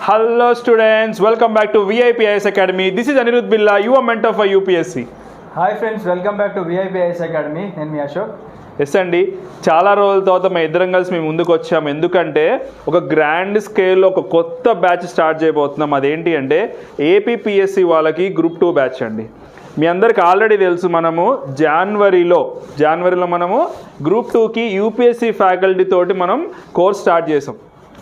Hello students, welcome back to VIPIS Academy. This is Anirudh Billa, your mentor for UPSC. Hi friends, welcome back to VIPIS academy. నేను మీ Ashok. Yes అండి, చాలా రోజుల తర్వాత మేము ఇద్దరం కలిసి మేము ముందుకు వచ్చాము. ఎందుకంటే ఒక గ్రాండ్ స్కేల్లో ఒక కొత్త బ్యాచ్ స్టార్ట్ చేయబోతున్నాం. అదేంటి అంటే ఏపీపీఎస్సి వాళ్ళకి గ్రూప్ 2 బ్యాచ్ అండి. మీ అందరికి ఆల్రెడీ తెలుసు, మనము జనవరిలో మనము గ్రూప్ 2కి యూపీఎస్సి ఫ్యాకల్టీ తోటి మనం కోర్స్ స్టార్ట్ చేసాం.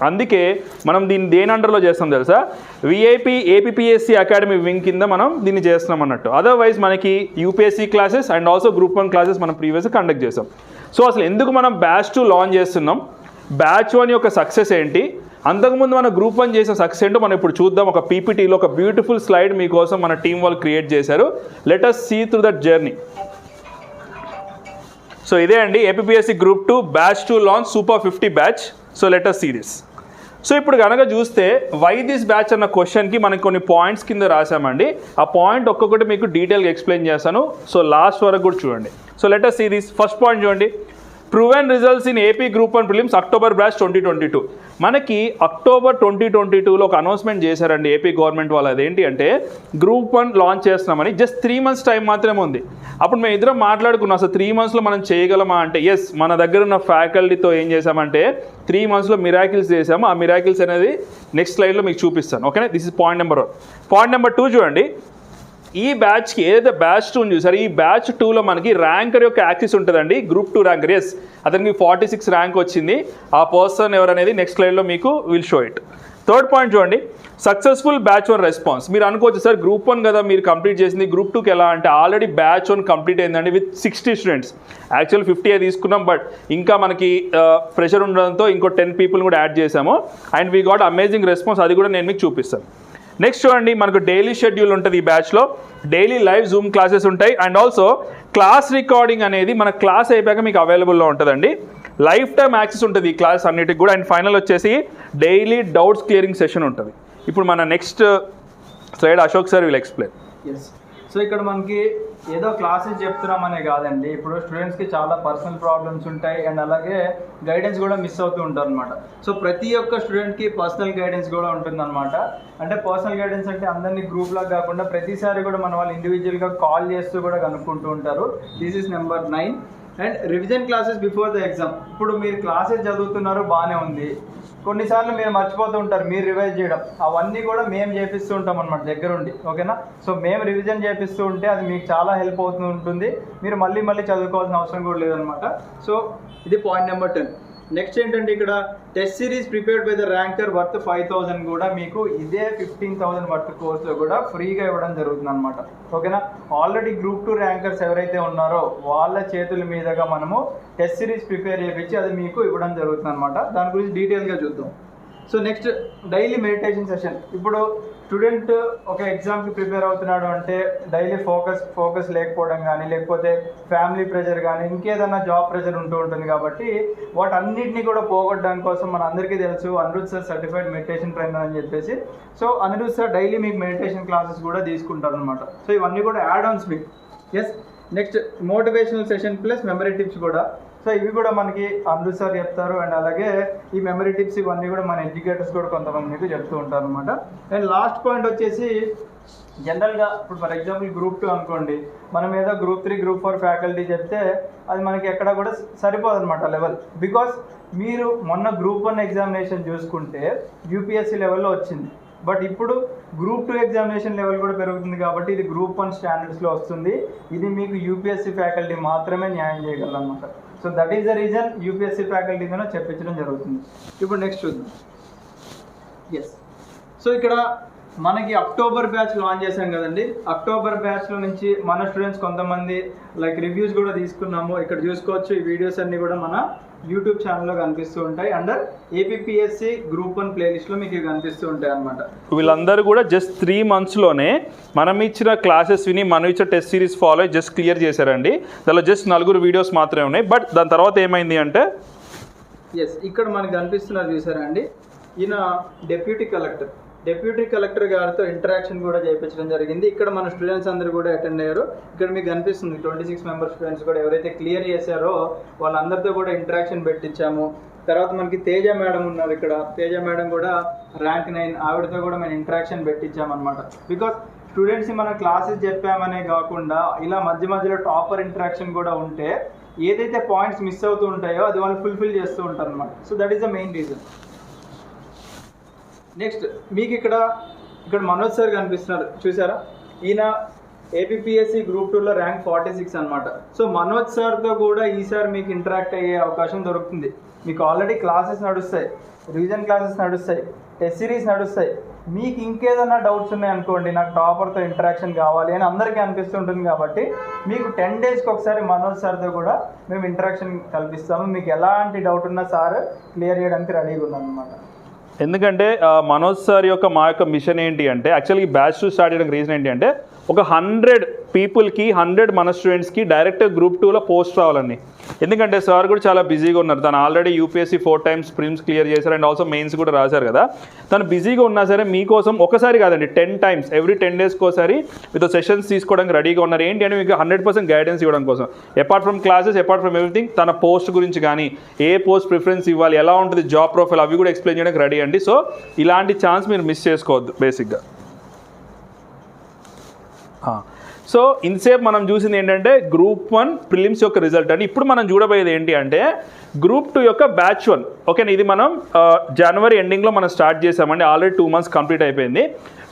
అందుకే మనం దీన్ని దేని అండర్లో చేస్తాం తెలుసా? ఏపీపీఎస్సి అకాడమీ వింగ్ కింద మనం దీన్ని చేస్తున్నాం అన్నట్టు. అదర్వైజ్ మనకి UPSC classes and also group 1 classes మనం ప్రీవియస్గా కండక్ట్ చేసాం. సో అసలు ఎందుకు మనం బ్యాచ్ 2 లాంచ్ చేస్తున్నాం, బ్యాచ్ 1 యొక్క సక్సెస్ ఏంటి, అంతకుముందు మన గ్రూప్ 1 చేసిన సక్సెస్ ఏంటో మనం ఇప్పుడు చూద్దాం. ఒక పీపీటీలో ఒక బ్యూటిఫుల్ స్లైడ్ మీకోసం మన టీం వాళ్ళు క్రియేట్ చేశారు. Let us see through that journey. So ఇదే అండి APPSC group 2 batch 2 launch super 50 batch. So let us see this. So ఇప్పుడు కనుక చూస్తే వై దిస్ బ్యాచ్ అన్న క్వశ్చన్కి మనకి కొన్ని పాయింట్స్ కింద రాసామండి. ఆ పాయింట్ ఒక్కొక్కటి మీకు డీటెయిల్గా ఎక్స్ప్లెయిన్ చేస్తాను. సో లాస్ట్ వరకు కూడా చూడండి. So let us see this. First point చూడండి, proven results in AP group 1 prelims October batch 2022. మనకి అక్టోబర్ 2022లో ఒక అనౌన్స్మెంట్ చేశారండి ఏపీ గవర్నమెంట్ వాళ్ళు. అదేంటి అంటే గ్రూప్ 1 లాంచ్ చేస్తున్నామని. జస్ట్ 3 months టైం మాత్రమే ఉంది. అప్పుడు మేము ఇద్దరం మాట్లాడుకున్నాం, అసలు 3 monthsలో మనం చేయగలమా అంటే ఎస్, మన దగ్గర ఉన్న ఫ్యాకల్టీతో ఏం చేసామంటే 3 monthsలో మిరాకిల్స్ చేసాము. ఆ మిరాకిల్స్ అనేది నెక్స్ట్ స్లైడ్లో మీకు చూపిస్తాను. ఓకేనా? This is point number 1. Point number 2 చూడండి. ఈ బ్యాచ్కి ఏదైతే బ్యాచ్ 2 చూసారు, ఈ బ్యాచ్ 2లో మనకి ర్యాంకర్ యొక్క యాక్సిస్ ఉంటుందండి. గ్రూప్ 2 ర్యాంకర్, ఎస్, అతనికి 46 ర్యాంక్ వచ్చింది. ఆ పర్సన్ ఎవరనేది నెక్స్ట్ స్లైడ్లో మీకు will show it. Third point చూడండి, సక్సెస్ఫుల్ బ్యాచ్ 1 రెస్పాన్స్. మీరు అనుకోవచ్చు సార్ గ్రూప్ 1 కదా మీరు కంప్లీట్ చేసింది, గ్రూప్ 2కి ఎలా అంటే ఆల్రెడీ బ్యాచ్ 1 కంప్లీట్ అయిందండి విత్ 60 స్టూడెంట్స్. యాక్చువల్ 50 తీసుకున్నాం, బట్ ఇంకా మనకి ప్రెషర్ ఉండడంతో ఇంకో 10 people కూడా యాడ్ చేసాము. And we got amazing response. అది కూడా నేను మీకు చూపిస్తాను. నెక్స్ట్ చూడండి, మనకు డైలీ షెడ్యూల్ ఉంటుంది ఈ బ్యాచ్లో. డైలీ లైవ్ జూమ్ క్లాసెస్ ఉంటాయి. అండ్ ఆల్సో క్లాస్ రికార్డింగ్ అనేది మన క్లాస్ అయిపోయాక మీకు అవైలబుల్లో ఉంటుందండి. లైఫ్ టైమ్ యాక్సెస్ ఉంటుంది ఈ క్లాస్ అన్నిటికి కూడా. అండ్ ఫైనల్ వచ్చేసి డైలీ డౌట్స్ క్లియరింగ్ సెషన్ ఉంటుంది. ఇప్పుడు మన next slide Ashok sir will explain. Yes. So ఇక్కడ మనకి ఏదో క్లాసెస్ చెప్తున్నామనే కాదండి, ఇప్పుడు స్టూడెంట్స్కి చాలా పర్సనల్ ప్రాబ్లమ్స్ ఉంటాయి అండ్ అలాగే గైడెన్స్ కూడా మిస్ అవుతూ ఉంటారు అనమాట. సో ప్రతి ఒక్క స్టూడెంట్కి పర్సనల్ గైడెన్స్ కూడా ఉంటుందన్నమాట. అంటే పర్సనల్ గైడెన్స్ అంటే అందరినీ గ్రూప్లా కాకుండా ప్రతిసారి కూడా మన వాళ్ళు ఇండివిజువల్గా కాల్ చేస్తూ కూడా కనుక్కుంటూ ఉంటారు. This is number 9. And revision classes before the exam. ఇప్పుడు మీరు క్లాసెస్ చదువుతున్నారు, బాగానే ఉంది, కొన్నిసార్లు మీరు మర్చిపోతూ ఉంటారు మీరు రివైజ్ చేయడం. అవన్నీ కూడా మేము చేపిస్తూ ఉంటాం అనమాట దగ్గరుండి. ఓకేనా? సో మేము రివిజన్ చేపిస్తూ ఉంటే అది మీకు చాలా హెల్ప్ అవుతూ ఉంటుంది. మీరు మళ్ళీ చదువుకోవాల్సిన అవసరం కూడా లేదనమాట. సో ఇది పాయింట్ నెంబర్ 10. నెక్స్ట్ ఏంటంటే ఇక్కడ test series prepared by the ranker worth 5,000 కూడా మీకు ఇదే 15,000 వర్త్ కోర్సులో కూడా ఫ్రీగా ఇవ్వడం జరుగుతుంది అనమాట. ఓకేనా? ఆల్రెడీ గ్రూప్ 2 ర్యాంకర్స్ ఎవరైతే ఉన్నారో వాళ్ళ చేతుల మీదుగా మనము టెస్ట్ సిరీస్ ప్రిపేర్ చేయించి అది మీకు ఇవ్వడం జరుగుతుంది అనమాట. దాని గురించి డీటెయిల్గా చూద్దాం. So next daily meditation session. ఇప్పుడు స్టూడెంట్ ఒక ఎగ్జామ్కి ప్రిపేర్ అవుతున్నాడు అంటే డైలీ ఫోకస్ లేకపోవడం కానీ, లేకపోతే ఫ్యామిలీ ప్రెషర్ కానీ, ఇంకేదన్నా జాబ్ ప్రెషర్ ఉంటూ ఉంటుంది. కాబట్టి వాటన్నిటిని కూడా పోగొట్టడానికి కోసం మన అందరికీ తెలుసు Anirudh sir certified meditation trainer అని చెప్పేసి. సో అనిరుద్ సార్ డైలీ మీకు మెడిటేషన్ క్లాసెస్ కూడా తీసుకుంటారు అనమాట. సో ఇవన్నీ కూడా యాడ్ ఆన్స్ మీకు. Yes. Next motivational session plus memory tips కూడా. సో ఇవి కూడా మనకి అనిరుద్ సార్ చెప్తారు. అండ్ అలాగే ఈ మెమరీ టిప్స్ ఇవన్నీ కూడా మన ఎడ్యుకేటర్స్ కూడా కొంతమంది మీకు చెప్తూ ఉంటారు అనమాట. అండ్ లాస్ట్ పాయింట్ వచ్చేసి జనరల్గా ఇప్పుడు ఫర్ ఎగ్జాంపుల్ గ్రూప్ 2 అనుకోండి, మనం ఏదో గ్రూప్ 3 గ్రూప్ 4 ఫ్యాకల్టీ చెప్తే అది మనకి ఎక్కడ కూడా సరిపోదు అనమాట లెవెల్. బికాస్ మీరు మొన్న గ్రూప్ 1 ఎగ్జామినేషన్ చూసుకుంటే యూపీఎస్సీ లెవెల్లో వచ్చింది. బట్ ఇప్పుడు గ్రూప్ 2 ఎగ్జామినేషన్ లెవెల్ కూడా పెరుగుతుంది కాబట్టి ఇది గ్రూప్ 1 స్టాండర్డ్స్లో వస్తుంది. ఇది మీకు యూపీఎస్సీ ఫ్యాకల్టీ మాత్రమే న్యాయం చేయగలరు అనమాట. So that is the reason UPSC faculty కూడా చెప్పించడం జరుగుతుంది. ఇప్పుడు నెక్స్ట్ చూద్దాం. ఎస్. సో ఇక్కడ మనకి అక్టోబర్ బ్యాచ్ లాంచ్ చేశాం కదండి. అక్టోబర్ బ్యాచ్లో నుంచి మన స్టూడెంట్స్ కొంతమంది రివ్యూస్ కూడా తీసుకున్నాము. ఇక్కడ చూసుకోవచ్చు, ఈ వీడియోస్ అన్నీ కూడా మన యూట్యూబ్ ఛానల్లో కనిపిస్తూ ఉంటాయి. అండర్ ఏపీపీఎస్సి గ్రూప్ 1 ప్లేలిస్ట్లో మీకు ఇవి కనిపిస్తూ ఉంటాయి అనమాట. వీళ్ళందరూ కూడా జస్ట్ 3 monthsలోనే మనం ఇచ్చిన క్లాసెస్ విని మనం ఇచ్చిన టెస్ట్ సిరీస్ ఫాలో అయ్యి జస్ట్ క్లియర్ చేశారండి. దానిలో జస్ట్ 4 వీడియోస్ మాత్రమే ఉన్నాయి. బట్ దాని తర్వాత ఏమైంది అంటే ఎస్, ఇక్కడ మనకు కనిపిస్తున్నారు చూసారా అండి, ఈయన డిప్యూటీ కలెక్టర్ గారితో ఇంటరాక్షన్ కూడా చేయించడం జరిగింది. ఇక్కడ మన స్టూడెంట్స్ అందరూ కూడా అటెండ్ అయ్యారు. ఇక్కడ మీకు కనిపిస్తుంది 26 మెంబర్ స్టూడెంట్స్ కూడా ఎవరైతే క్లియర్ చేశారో వాళ్ళందరితో కూడా ఇంటరాక్షన్ పెట్టించాము. తర్వాత మనకి తేజ మేడం ఉన్నారు ఇక్కడ. తేజ మేడం కూడా ర్యాంక్ 9, ఆవిడతో కూడా మేము ఇంటరాక్షన్ పెట్టించామన్నమాట. బికాస్ స్టూడెంట్స్కి మనం క్లాసెస్ చెప్పామనే కాకుండా ఇలా మధ్య మధ్యలో టాపర్ ఇంటరాక్షన్ కూడా ఉంటే ఏదైతే పాయింట్స్ మిస్ అవుతూ ఉంటాయో అది వాళ్ళు ఫుల్ఫిల్ చేస్తూ ఉంటారు అనమాట. So that is the main reason. Next మీకు ఇక్కడ మనోజ్ సార్ కనిపిస్తున్నారు చూసారా, ఈయన ఏపీఎస్సి గ్రూప్ 2లో ర్యాంక్ 46 అనమాట. సో మనోజ్ సార్తో కూడా ఈసారి మీకు ఇంటరాక్ట్ అయ్యే అవకాశం దొరుకుతుంది. మీకు ఆల్రెడీ క్లాసెస్ నడుస్తాయి, రివిజన్ క్లాసెస్ నడుస్తాయి, టెస్ట్ సిరీస్ నడుస్తాయి. మీకు ఇంకేదన్నా డౌట్స్ ఉన్నాయి అనుకోండి, నాకు టాపర్తో ఇంటరాక్షన్ కావాలి అని అందరికీ అనిపిస్తుంటుంది. కాబట్టి మీకు 10 డేస్కి ఒకసారి మనోజ్ సార్తో కూడా మేము ఇంటరాక్షన్ కల్పిస్తాము. మీకు ఎలాంటి డౌట్ ఉన్నా సార్ క్లియర్ చేయడానికి రెడీగా ఉన్నాం అనమాట. ఎందుకంటే మనోజ్ సార్ మా యొక్క మిషన్ ఏంటి అంటే, యాక్చువల్గా ఈ బ్యాచ్ 2 స్టార్ట్ చేయడానికి రీజన్ ఏంటి అంటే, ఒక 100 పీపుల్కి 100 మన స్టూడెంట్స్కి డైరెక్ట్ గ్రూప్ 2లో పోస్ట్ రావాలని. ఎందుకంటే సార్ కూడా చాలా బిజీగా ఉన్నారు. తను already UPSC 4 times Prim's clear చేశారు అండ్ ఆల్సో మెయిన్స్ కూడా రాశారు కదా. తను బిజీగా ఉన్నా సరే మీకోసం ఒకసారి కాదండి 10 times ఎవ్రీ 10 daysకి ఒకసారి మీతో సెషన్స్ తీసుకోవడానికి రెడీగా ఉన్నారు. ఏంటి అంటే మీకు 100% గైడెన్స్ ఇవ్వడం కోసం, apart from classes, apart from everything, తన పోస్ట్ గురించి కానీ ఏ పోస్ట్ ప్రిఫరెన్స్ ఇవ్వాలి, ఎలా ఉంటుంది జాబ్ ప్రొఫైల్, అవి కూడా ఎక్స్ప్లెయిన్ చేయడానికి రెడీ అండి. సో ఇలాంటి ఛాన్స్ మీరు మిస్ చేసుకోవద్దు బేసిక్గా. సో ఇన్సేపు మనం చూసింది ఏంటంటే గ్రూప్ 1 ప్రిలిమ్స్ యొక్క రిజల్ట్ అండి. ఇప్పుడు మనం చూడబోయేది ఏంటి అంటే గ్రూప్ 2 యొక్క బ్యాచ్ 1. ఓకేనా, ఇది మనం జనవరి ఎండింగ్లో మనం స్టార్ట్ చేసామండి. ఆల్రెడీ 2 months కంప్లీట్ అయిపోయింది.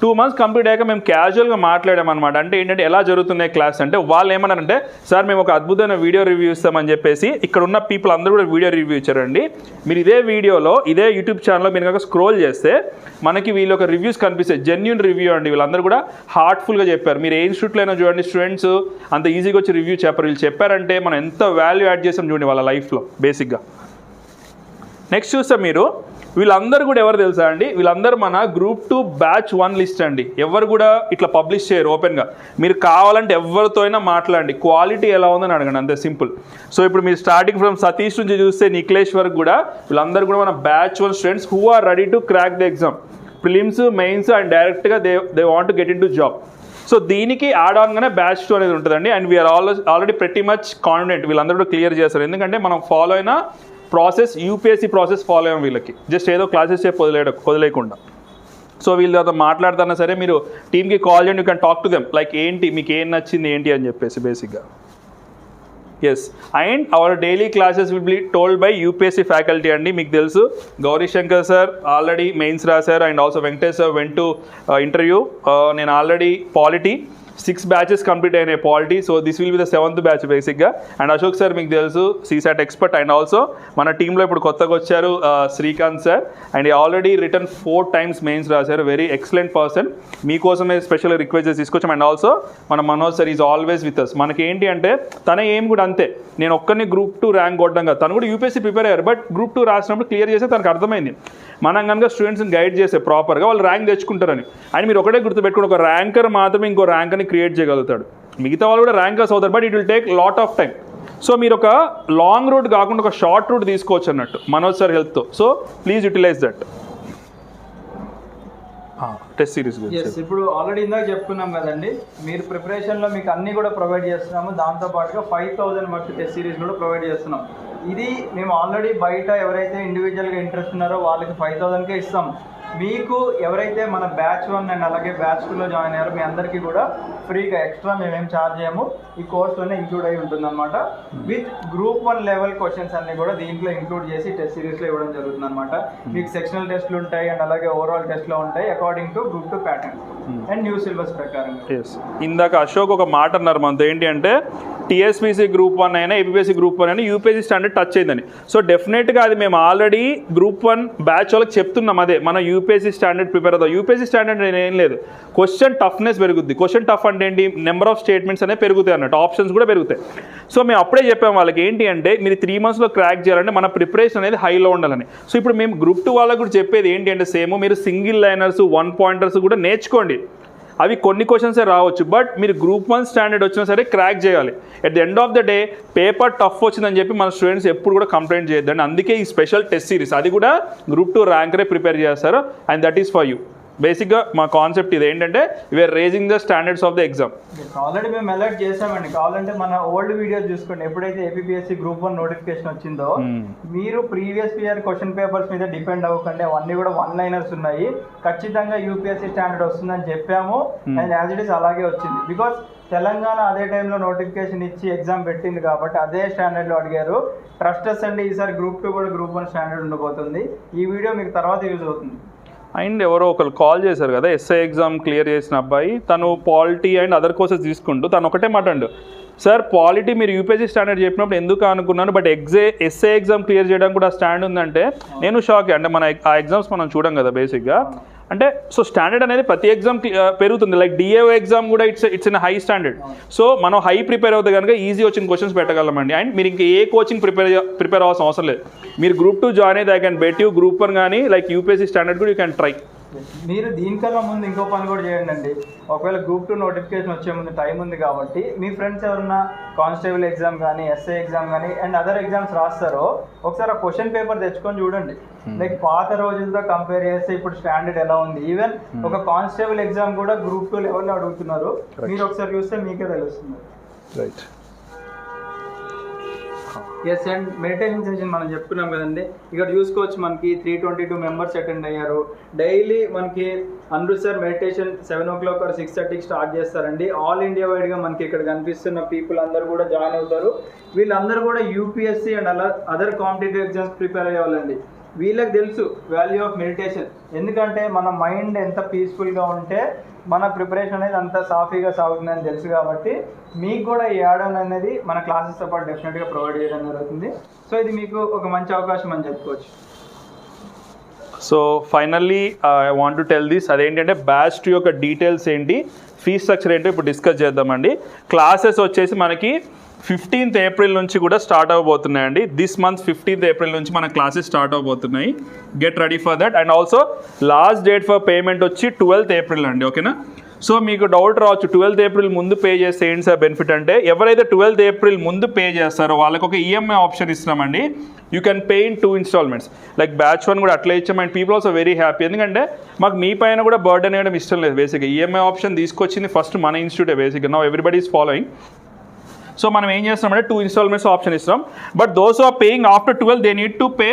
2 months కంప్లీట్ అయ్యాక మేము క్యాజువల్గా మాట్లాడామన్నమాట. అంటే ఏంటంటే ఎలా జరుగుతున్నాయి క్లాస్ అంటే, వాళ్ళు ఏమన్నారంటే సార్ మేము ఒక అద్భుతమైన వీడియో రివ్యూ ఇస్తామని చెప్పేసి ఇక్కడ ఉన్న పీపుల్ అందరూ కూడా వీడియో రివ్యూ ఇచ్చారండి. మీరు ఇదే వీడియోలో ఇదే యూట్యూబ్ ఛానల్లో మీరు కనుక స్క్రోల్ చేస్తే మనకి వీళ్ళు ఒక రివ్యూస్ కనిపిస్తాయి. జెన్యూన్ రివ్యూ అండి. వీళ్ళందరూ కూడా హార్ట్ఫుల్గా చెప్పారు. మీరు ఏ ఇన్స్టిట్యూట్లో అయినా చూడండి, స్టూడెంట్స్ అంత ఈజీగా వచ్చి రివ్యూ చెప్పారు. వీళ్ళు చెప్పారంటే మనం ఎంత వాల్యూ యాడ్ చేసాం చూడండి వాళ్ళ లైఫ్లో బేసిక్గా. నెక్స్ట్ చూస్తే మీరు వీళ్ళందరూ కూడా ఎవరు తెలుసా అండి, వీళ్ళందరూ మన గ్రూప్ 2 బ్యాచ్ 1 లిస్ట్ అండి. ఎవరు కూడా ఇట్లా పబ్లిష్ చేయరు ఓపెన్గా. మీరు కావాలంటే ఎవరితో అయినా మాట్లాడండి, క్వాలిటీ ఎలా ఉందని అడగండి, అంతే సింపుల్. సో ఇప్పుడు మీరు స్టార్టింగ్ ఫ్రమ్ సతీష్ నుంచి చూస్తే నిఖిలేష్ వరకు కూడా వీళ్ళందరూ కూడా మన batch 1 students who are ready to crack the exam, prelims, mains and డైరెక్ట్గా they want to get into job. So దీనికి యాడ్ ఆన్గానే బ్యాచ్ 2 అనేది ఉంటుందండి. And we are already pretty much confident వీళ్ళందరూ కూడా క్లియర్ చేస్తారు. ఎందుకంటే మనం ఫాలో అయిన ప్రాసెస్ యూపీఎస్సీ ప్రాసెస్ ఫాలో అయ్యాం వీళ్ళకి, జస్ట్ ఏదో క్లాసెస్ వదిలేయకుండా. సో వీళ్ళతో మాట్లాడుతున్నా సరే మీరు టీమ్కి కాల్ చేయండి, you can talk to them like ఏంటి మీకు ఏం నచ్చింది ఏంటి అని చెప్పేసి బేసిక్గా. Yes, and our daily classes will be told by UPSC faculty అండి. మీకు తెలుసు Gauri Shankar sir already mains రాశారు and also Venkatesh sir went to interview. నేను ఆల్రెడీ పాలిటీ 6 batches కంప్లీట్ అయినాయి పాలిటీ. So this will be the 7th batch బేసిక్గా. And Ashok sir మీకు తెలుసు సీసాట్ ఎక్స్పర్ట్. అండ్ ఆల్సో మన టీంలో ఇప్పుడు కొత్తగా వచ్చారు Srikanth sir, and already written 4 times mains రాశారు. Very excellent person. మీకోసమే స్పెషల్ రిక్వెస్ట్ చేసి తీసుకొచ్చాం. అండ్ ఆల్సో మన Manoj sir is always with us. మనకి ఏంటి అంటే తన ఏం కూడా అంతే, నేను ఒక్కరిని గ్రూప్ 2 ర్యాంక్ కొట్టడం కాదు, తను కూడా యూపీఎస్సీ ప్రిపేర్ అయ్యారు. బట్ గ్రూప్ 2 రాసినప్పుడు క్లియర్ చేస్తే తనకు అర్థమైంది మనం కనుక స్టూడెంట్స్ని గైడ్ చేస్తే ప్రాపర్గా వాళ్ళు ర్యాంక్ తెచ్చుకుంటారని. అండ్ మీరు ఒకటే గుర్తుపెట్టుకుని, ఒక ర్యాంకర్ మాత్రమే ఇంకో ర్యాంకర్ని క్రియేట్ చేయగలుగుతాడు. మిగతా వాళ్ళు కూడా ర్యాంకర్స్ అవుతారు, but it will take lot of time. So మీరు ఒక లాంగ్ రూట్ కాకుండా ఒక షార్ట్ రూట్ తీసుకోవచ్చు అన్నట్టు మనోజ్ సార్ హెల్ప్తో. So please utilize that. Test series ఇప్పుడు ఆల్రెడీ ఇందాక చెప్పుకున్నాం కదండి, మీరు ప్రిపరేషన్లో మీకు అన్నీ కూడా ప్రొవైడ్ చేస్తున్నాము. దాంతోపాటుగా 5000 వర్త్ టెస్ట్ సిరీస్ కూడా ప్రొవైడ్ చేస్తున్నాం. ఇది మేము ఆల్రెడీ బయట ఎవరైతే ఇండివిజువల్గా ఇంట్రెస్ట్ ఉన్నారో వాళ్ళకి 5000కే ఇస్తాం. మీకు ఎవరైతే మన బ్యాచ్ 1 అండ్ అలాగే బ్యాచ్ 2లో జాయిన్ అయ్యారో మీ అందరికీ కూడా ఫ్రీగా ఎక్స్ట్రా మేమేం ఛార్జ్ చేయము, ఈ కోర్స్లోనే ఇంక్లూడ్ అయి ఉంటుంది అనమాట. విత్ గ్రూప్ 1 లెవెల్ క్వశ్చన్స్ అన్ని కూడా దీంట్లో ఇంక్లూడ్ చేసి టెస్ట్ సిరీస్లో ఇవ్వడం జరుగుతుంది అనమాట. మీకు సెక్షనల్ టెస్ట్లు ఉంటాయి అండ్ అలాగే ఓవరాల్ టెస్ట్లో ఉంటాయి according to group 2 pattern and new syllabus ప్రకారం. ఇందాక అశోక్ ఒక మాట అన్నారు మనతో, ఏంటి అంటే టీఎస్పీసీ గ్రూప్ 1 అయినా ఏపీఎస్సీ గ్రూప్ 1 అయినా యూపీఎస్సీ స్టాండర్డ్ టచ్ అయిందని. సో డెఫినెట్గా అది మేము ఆల్రెడీ గ్రూప్ 1 బ్యాచ్ వాళ్ళకి చెప్తున్నాం. అదే మన యూపీఎస్సీ స్టాండర్డ్ ప్రిపేర్ అవుతాం. యూపీఎస్సీ స్టాండర్డ్ ఏం లేదు, క్వశ్చన్ టఫ్నెస్ పెరుగుద్ది. క్వశ్చన్ టఫ్ అంటే ఏంటి, నెంబర్ ఆఫ్ స్టేట్మెంట్స్ అనేవి పెరుగుతాయి అన్నట్టు, ఆప్షన్స్ కూడా పెరుగుతాయి. సో మేము అప్పుడే చెప్పాం వాళ్ళకి ఏంటి అంటే మీరు 3 monthsలో క్రాక్ చేయాలంటే మన ప్రిపరేషన్ అనేది హైలో ఉండాలని. సో ఇప్పుడు మేము గ్రూప్ 2 వాళ్ళకి కూడా చెప్పేది ఏంటి అంటే సేమ్, మీరు సింగిల్ లైనర్స్ 1 pointers కూడా నేర్చుకోండి. అవి కొన్ని క్వశ్చన్సే రావచ్చు, బట్ మీరు గ్రూప్ 1 స్టాండర్డ్ వచ్చినా సరే క్రాక్ చేయాలి. At the end of the day paper tough వచ్చిందని చెప్పి మన స్టూడెంట్స్ ఎప్పుడు కూడా కంప్లైంట్ చేయొద్దండి. అందుకే ఈ స్పెషల్ టెస్ట్ సిరీస్, అది కూడా గ్రూప్ 2 ర్యాంకరే ప్రిపేర్ చేస్తారు. And that is for you. బేసిక్గా మా కాన్సెప్ట్ ఇది ఏంటంటే we're raising the standards of the exam. Already మేము అలర్ట్ చేసామండి. కావాలంటే మన ఓల్డ్ వీడియోస్ చూసుకోండి. ఎప్పుడైతే ఏపీఎస్సీ గ్రూప్ 1 నోటిఫికేషన్ వచ్చిందో మీరు ప్రీవియస్ ఇయర్ క్వశ్చన్ పేపర్స్ మీద డిపెండ్ అవ్వకండి. అవన్నీ కూడా 1-liners ఉన్నాయి. ఖచ్చితంగా యూపీఎస్సీ స్టాండర్డ్ వస్తుందని చెప్పాము అండ్ యాజ్ ఇట్ ఈస్ అలాగే వచ్చింది. బికాస్ తెలంగాణ అదే టైంలో నోటిఫికేషన్ ఇచ్చి ఎగ్జామ్ పెట్టింది కాబట్టి అదే స్టాండర్డ్లో అడిగారు. ట్రస్టర్స్ అండి, ఈసారి గ్రూప్ 2 కూడా గ్రూప్ 1 స్టాండర్డ్ ఉండబోతుంది. ఈ వీడియో మీకు తర్వాత యూజ్ అవుతుంది. అండ్ ఎవరో ఒకరు కాల్ చేశారు కదా, ఎస్ఐ ఎగ్జామ్ క్లియర్ చేసిన అబ్బాయి, తను పాలిటీ అండ్ అదర్ కోర్సెస్ తీసుకుంటూ తను ఒకటే మాట అండు, సార్ పాలిటీ మీరు యూపీఎస్సీ స్టాండర్డ్ చెప్పినప్పుడు ఎందుకు అనుకున్నాను, బట్ ఎస్ఐ ఎగ్జామ్ క్లియర్ చేయడానికి కూడా స్టాండ్ ఉందంటే నేను షాక్. అంటే మన ఆ ఎగ్జామ్స్ మనం చూడం కదా బేసిక్గా. అంటే సో స్టాండర్డ్ అనేది ప్రతి ఎగ్జామ్ పెరుగుతుంది. లైక్ డిఏఓ ఎగ్జామ్ కూడా it's in high standard. So మనం హై ప్రిపేర్ అవుతే కనుక ఈజీ వచ్చిన క్వశ్చన్స్ పెట్టగలమండి. అండ్ మీరు ఇంకా ఏ కోచింగ్ ప్రిపేర్ అవ్వాల్సిన అవసరం లేదు. మీరు గ్రూప్ 2 జాయిన్ అయితే I can bet you group 1 కానీ లైక్ యూపీఎస్సీ స్టాండర్డ్ కూడా యూ క్యాన్ ట్రై. మీరు దీనికన్నా ముందు ఇంకో పని కూడా చేయండి అండి. ఒకవేళ గ్రూప్ 2 నోటిఫికేషన్ వచ్చే ముందు టైం ఉంది కాబట్టి మీ ఫ్రెండ్స్ ఎవరన్నా కానిస్టేబుల్ ఎగ్జామ్ కానీ ఎస్ఐ ఎగ్జామ్ కానీ అండ్ అదర్ ఎగ్జామ్స్ రాస్తారో ఒకసారి ఆ క్వశ్చన్ పేపర్ తెచ్చుకొని చూడండి. లైక్ పాత రోజులతో కంపేర్ చేస్తే ఇప్పుడు స్టాండర్డ్ ఎలా ఉంది. ఈవెన్ ఒక కానిస్టేబుల్ ఎగ్జామ్ కూడా గ్రూప్ 2 లెవెల్లో అడుగుతున్నారు. మీరు ఒకసారి చూస్తే మీకే తెలుస్తుంది. Right. Yes. And meditation session మనం చెప్పుకున్నాం కదండి. ఇక్కడ చూసుకోవచ్చు మనకి 322 మెంబర్స్ అటెండ్ అయ్యారు. డైలీ మనకి Anirudh sir meditation 7 o'clock or 6:30 start చేస్తారండి. ఆల్ ఇండియా వైడ్గా మనకి ఇక్కడ కనిపిస్తున్న పీపుల్ అందరూ కూడా జాయిన్ అవుతారు. వీళ్ళందరూ కూడా యూపీఎస్సీ అండ్ అలా అదర్ కాంపిటేటివ్ ఎగ్జామ్స్ ప్రిపేర్ అయ్యేవాళ్ళండి. వీళ్ళకి తెలుసు వాల్యూ ఆఫ్ మెడిటేషన్. ఎందుకంటే మన మైండ్ ఎంత పీస్ఫుల్గా ఉంటే మన ప్రిపరేషన్ అనేది అంత సాఫీగా సాగుతుందని తెలుసు. కాబట్టి మీకు కూడా ఈ యాడ్-ఆన్ అనేది మన క్లాసెస్తో పాటు డెఫినెట్గా ప్రొవైడ్ చేయడం జరుగుతుంది. సో ఇది మీకు ఒక మంచి అవకాశం అని చెప్పుకోవచ్చు. So finally I want to tell this, అదేంటంటే బ్యాచ్ 2 యొక్క డీటెయిల్స్ ఏంటి, ఫీజ్ స్ట్రక్చర్ ఏంటో ఇప్పుడు డిస్కస్ చేద్దామండి. క్లాసెస్ వచ్చేసి మనకి 15th April నుంచి కూడా స్టార్ట్ అవ్వబోతున్నాయండి. దిస్ మంత్ 15th April నుంచి మన క్లాసెస్ స్టార్ట్ అవ్వబోతున్నాయి. Get ready for that. And also last date for payment వచ్చి 12th April అండి. ఓకేనా? సో మీకు డౌట్ రావచ్చు, 12th April ముందు పే చేస్తే ఏంటి సార్ బెనిఫిట్ అంటే, ఎవరైతే 12th April ముందు పే చేస్తారో వాళ్ళకి ఒక ఈఎంఐ ఆప్షన్ ఇస్తున్నామండి. You can pay in 2 installments. Like batch 1 కూడా అట్లా ఇచ్చాం. And people also very happy. ఎందుకంటే మాకు మీ పైన కూడా బర్డెన్ వేయడం ఇష్టం లేదు. బేసిక్గా ఈఎంఐ ఆప్షన్ తీసుకొచ్చింది ఫస్ట్ మన ఇన్స్టిట్యూటే. బేసిక్గా now everybody is following. So మనం ఏం చేస్తామంటే 2 installments ఆప్షన్ ఇస్తాం. But those are paying after 12 they need to pay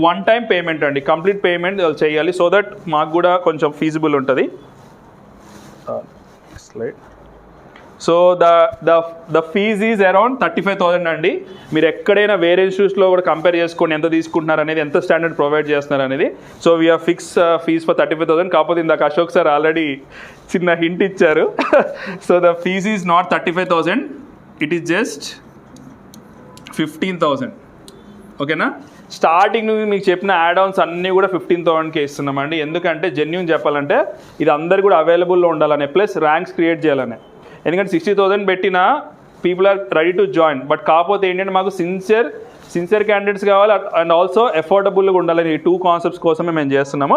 1-time payment అండి. కంప్లీట్ పేమెంట్ చేయాలి. సో దట్ మాకు కూడా కొంచెం ఫీజిబుల్ ఉంటుంది. So the fees is around 35,000 అండి. మీరు ఎక్కడైనా వేరే ఇన్స్టిట్యూట్స్లో కూడా కంపేర్ చేసుకోండి ఎంత తీసుకుంటున్నారు అనేది, ఎంత స్టాండర్డ్ ప్రొవైడ్ చేస్తున్నారు అనేది. So we're fix fees for 35,000. కాకపోతే ఇందాక అశోక్ సార్ ఆల్రెడీ చిన్న హింట్ ఇచ్చారు. So the fees is not 35,000, it is just 15,000. ఓకేనా? స్టార్టింగ్ మీకు చెప్పిన యాడ్-ఆన్స్ అన్నీ కూడా 15,000కే ఇస్తున్నామండి. ఎందుకంటే జెన్యూన్ చెప్పాలంటే ఇది అందరు కూడా అవైలబుల్లో ఉండాలనే, ప్లస్ ర్యాంక్స్ క్రియేట్ చేయాలనే. ఎందుకంటే 60,000 పెట్టినా people are ready to join. But కాకపోతే ఏంటంటే మాకు సిన్సియర్ క్యాండిడేట్స్ కావాలి అండ్ ఆల్సో అఫోర్డబుల్గా ఉండాలని ఈ 2 కాన్సెప్ట్స్ కోసమే మేము చేస్తున్నాము.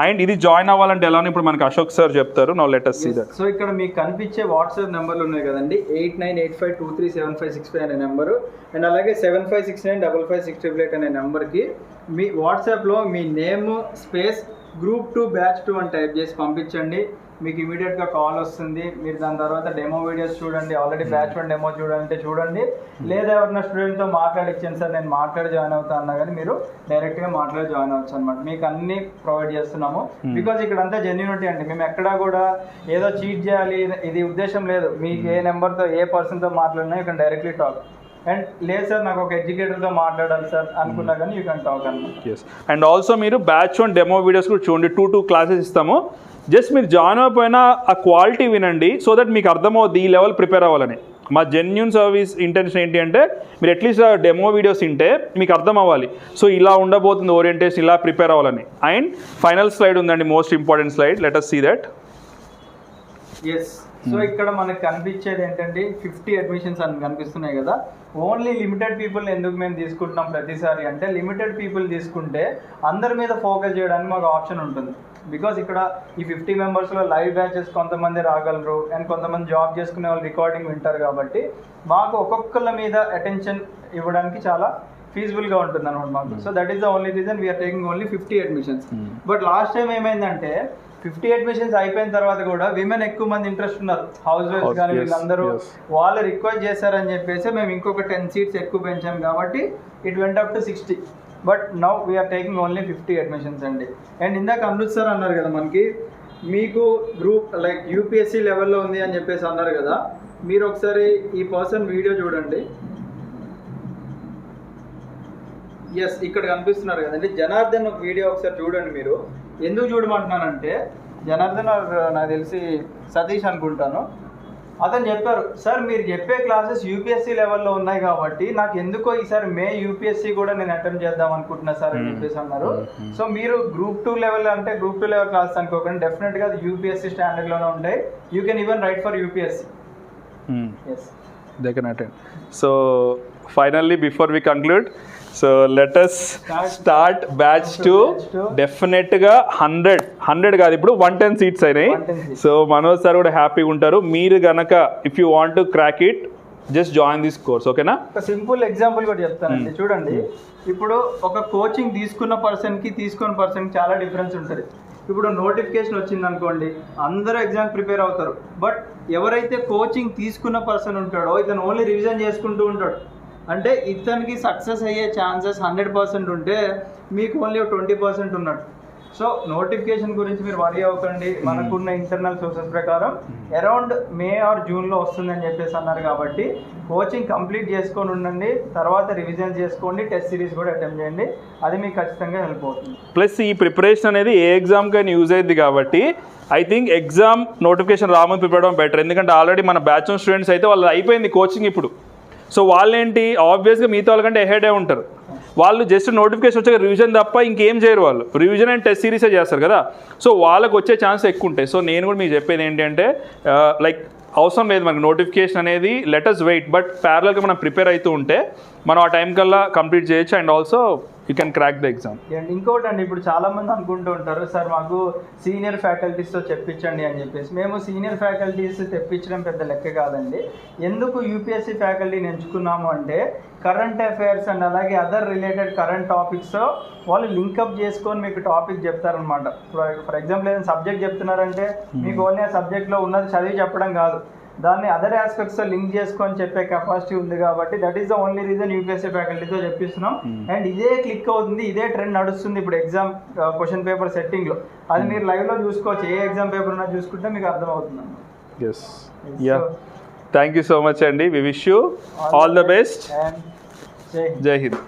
అండ్ ఇది జాయిన్ అవ్వాలంటే ఎలా ఇప్పుడు మనకి అశోక్ సార్ చెప్తారు. Now let us see that. So ఇక్కడ మీకు కనిపించే వాట్సాప్ నెంబర్లు ఉన్నాయి కదండి, 8985237565 అనే నెంబరు అండ్ అలాగే 7569556888 అనే నెంబర్కి మీ వాట్సాప్లో మీ నేమ్ స్పేస్ గ్రూప్ 2 బ్యాచ్ 2 అని టైప్ చేసి పంపించండి. మీకు ఇమీడియట్గా కాల్ వస్తుంది. మీరు దాని తర్వాత డెమో వీడియోస్ చూడండి. ఆల్రెడీ బ్యాచ్ 1 డెమో చూడండి. లేదా ఎవరైనా స్టూడెంట్తో మాట్లాడిచ్చాను సార్ నేను మాట్లాడి జాయిన్ అవుతా అన్నా కానీ మీరు డైరెక్ట్గా మాట్లాడి జాయిన్ అవ్వచ్చు అనమాట. మీకు అన్ని ప్రొవైడ్ చేస్తున్నాము. బికాజ్ ఇక్కడ అంతా జెన్యూనిటీ అండి. మేము ఎక్కడా కూడా ఏదో చీట్ చేయాలి ఇది ఉద్దేశం లేదు. మీకు ఏ నెంబర్తో ఏ పర్సన్తో మాట్లాడినా you can directly talk. And లేదు సార్ నాకు ఒక ఎడ్యుకేటర్తో మాట్లాడాలి సార్ అనుకున్నా కానీ యూ కెన్ టాక్ అన్నమాట. ఎస్. అండ్ ఆల్సో మీరు బ్యాచ్ 1 డెమో వీడియోస్ కూడా చూడండి. 2 క్లాసెస్ ఇస్తాము. జస్ట్ మీరు జాయిన్ అయిపోయినా ఆ క్వాలిటీ వినండి. సో దట్ మీకు అర్థమవుద్ది ఈ లెవెల్ ప్రిపేర్ అవ్వాలని. మా జెన్యూన్ సర్వీస్ ఇంటెన్షన్ ఏంటి అంటే మీరు అట్లీస్ట్ డెమో వీడియోస్ వింటే మీకు అర్థం అవ్వాలి. సో ఇలా ఉండబోతుంది ఓరియంటేషన్, ఇలా ప్రిపేర్ అవ్వాలని. అండ్ ఫైనల్ స్లైడ్ ఉందండి, most important slide. Let us see that. Yes. So ఇక్కడ మనకు కనిపించేది ఏంటంటే 50 అడ్మిషన్స్ అని కనిపిస్తున్నాయి కదా. ఓన్లీ లిమిటెడ్ పీపుల్ ఎందుకు మేము తీసుకుంటున్నాం ప్రతిసారి అంటే, లిమిటెడ్ పీపుల్ తీసుకుంటే అందరి మీద ఫోకస్ చేయడానికి మాకు ఆప్షన్ ఉంటుంది. బికాజ్ ఇక్కడ ఈ 50 మెంబర్స్లో లైవ్ బ్యాచెస్ కొంతమంది రాగలరు అండ్ కొంతమంది జాబ్ చేసుకునే వాళ్ళు రికార్డింగ్ వింటారు. కాబట్టి మాకు ఒక్కొక్కళ్ళ మీద అటెన్షన్ ఇవ్వడానికి చాలా ఫీజిబుల్గా ఉంటుంది అనమాట మాకు. So that is the only reason we're taking only 50 admissions. But last time ఏమైందంటే 50 అడ్మిషన్స్ అయిపోయిన తర్వాత కూడా విమెన్ ఎక్కువ మంది ఇంట్రెస్ట్ ఉన్నారు, హౌస్ వైఫ్స్ కానీ Yes, వీళ్ళందరూ yes. వాళ్ళు రిక్వెస్ట్ చేశారని చెప్పేసి మేము ఇంకొక 10 సీట్స్ ఎక్కువ పెంచాం కాబట్టి it went up to 60. But now we're taking only 50 admissions అండి. అండ్ ఇందాక అమృత్ సార్ అన్నారు కదా మనకి మీకు గ్రూప్ లైక్ యూపీఎస్సీ లెవెల్లో ఉంది అని చెప్పేసి అన్నారు కదా, మీరు ఒకసారి ఈ పర్సన్ వీడియో చూడండి. ఎస్, ఇక్కడ కనిపిస్తున్నారు కదండి జనార్దన్ ఒక వీడియో ఒకసారి చూడండి. మీరు ఎందుకు చూడమంటున్నానంటే జనార్దన్ నాకు తెలిసి సతీష్ అనుకుంటాను, అతను చెప్పారు సార్ మీరు చెప్పే క్లాసెస్ యూపీఎస్సీ లెవెల్లో ఉన్నాయి కాబట్టి నాకు ఎందుకో ఈసారి యూపీఎస్సీ కూడా నేను అటెంప్ట్ చేద్దాం అనుకుంటున్నా సార్ అని చెప్పేసి అన్నారు. సో మీరు గ్రూప్ 2 లెవెల్ అంటే గ్రూప్ 2 లెవెల్ క్లాస్ అనుకోకండి, డెఫినెట్గా అది యూపీఎస్సీ స్టాండర్డ్లోనే ఉంటాయి. You can even write for UPSC. Yes, they can attend. So finally, before we conclude, so let us start batch 2. Definite గా 100 కాదు, ఇప్పుడు 110 సీట్స్ అయినాయి. 110 seats. సో మనోజ్ సార్ కూడా హ్యాపీగా ఉంటారు. మీరు గనక if you want to crack it just join this course, ఓకేనా? ఒక సింపుల్ ఎగ్జాంపుల్ కూడా చెప్తానండి. చూడండి, ఇప్పుడు ఒక కోచింగ్ తీసుకున్న పర్సన్కి తీసుకున్న పర్సన్కి చాలా డిఫరెన్స్ ఉంటుంది. ఇప్పుడు నోటిఫికేషన్ వచ్చింది అనుకోండి, అందరూ ఎగ్జామ్ ప్రిపేర్ అవుతారు. బట్ ఎవరైతే కోచింగ్ తీసుకున్న పర్సన్ ఉంటాడో ఇతను ఓన్లీ రివిజన్ చేసుకుంటూ ఉంటాడు. అంటే ఇతనికి సక్సెస్ అయ్యే ఛాన్సెస్ 100% ఉంటే మీకు ఓన్లీ 20% ఉన్నట్టు. సో నోటిఫికేషన్ గురించి మీరు వరీ అవ్వకండి. మనకున్న ఇంటర్నల్ సోర్సెస్ ప్రకారం అరౌండ్ మే ఆర్ జూన్లో వస్తుందని చెప్పేసి అన్నారు కాబట్టి కోచింగ్ కంప్లీట్ చేసుకొని ఉండండి, తర్వాత రివిజన్ చేసుకోండి, టెస్ట్ సిరీస్ కూడా అటెంప్ట్ చేయండి. అది మీకు ఖచ్చితంగా హెల్ప్ అవుతుంది. ప్లస్ ఈ ప్రిపరేషన్ అనేది ఏ ఎగ్జామ్కైనా యూజ్ అయ్యింది కాబట్టి ఐ థింక్ ఎగ్జామ్ నోటిఫికేషన్ రామని ప్రిపేర్ అవ్వడం బెటర్. ఎందుకంటే ఆల్రెడీ మన బ్యాచ్ స్టూడెంట్స్ అయితే వాళ్ళు అయిపోయింది కోచింగ్ ఇప్పుడు. సో వాళ్ళేంటి ఆబ్వియస్గా మిగతా వాళ్ళకంటే అహెడే ఉంటారు. వాళ్ళు జస్ట్ నోటిఫికేషన్ వచ్చాక రివిజన్ తప్ప ఇంకేం చేయరు. వాళ్ళు రివిజన్ అండ్ టెస్ట్ సిరీసే చేస్తారు కదా. సో వాళ్ళకి వచ్చే ఛాన్స్ ఎక్కువ ఉంటాయి. సో నేను కూడా మీకు చెప్పేది ఏంటంటే లైక్ అవసరం లేదు మనకి నోటిఫికేషన్ అనేది, లెట్ us వెయిట్. బట్ ప్యారలల్గా మనం ప్రిపేర్ అవుతూ ఉంటే మనం ఆ టైం కల్లా కంప్లీట్ చేయొచ్చు. And also you can crack the exam. And ఇంకోటి అండి, ఇప్పుడు చాలా మంది అనుకుంటూ ఉంటారు సార్ మాకు సీనియర్ ఫ్యాకల్టీస్తో చెప్పించండి అని చెప్పేసి. మేము సీనియర్ ఫ్యాకల్టీస్ తెప్పించడం పెద్ద లెక్క కాదండి. ఎందుకు యూపీఎస్సీ ఫ్యాకల్టీని ఎంచుకున్నాము అంటే కరెంట్ అఫైర్స్ అండ్ అలాగే అదర్ రిలేటెడ్ కరెంట్ టాపిక్స్ వాళ్ళు లింకప్ చేసుకొని మీకు టాపిక్ చెప్తారనమాట. ఫర్ ఎగ్జాంపుల్ ఏదైనా సబ్జెక్ట్ చెప్తున్నారంటే మీకు ఓన్లీ ఆ సబ్జెక్ట్లో ఉన్నది చదివి చెప్పడం కాదు, దాన్ని అదర్ ఆస్పెక్ట్స్తో లింక్ చేసుకొని చెప్పే కెపాసిటీ ఉంది కాబట్టి that is the only reason UPSC ఫ్యాకల్టీతో చెప్పిస్తున్నాం. అండ్ ఇదే క్లిక్ అవుతుంది, ఇదే ట్రెండ్ నడుస్తుంది ఇప్పుడు ఎగ్జామ్ క్వశ్చన్ పేపర్ సెట్టింగ్లో. అది మీరు లైవ్లో చూసుకోవచ్చు, ఏ ఎగ్జామ్ పేపర్ ఉన్నా చూసుకుంటే మీకు అర్థమవుతుంది. Yes, yeah, thank you so much అండి. We wish you all the best. And Jai Hind. జై హింద్.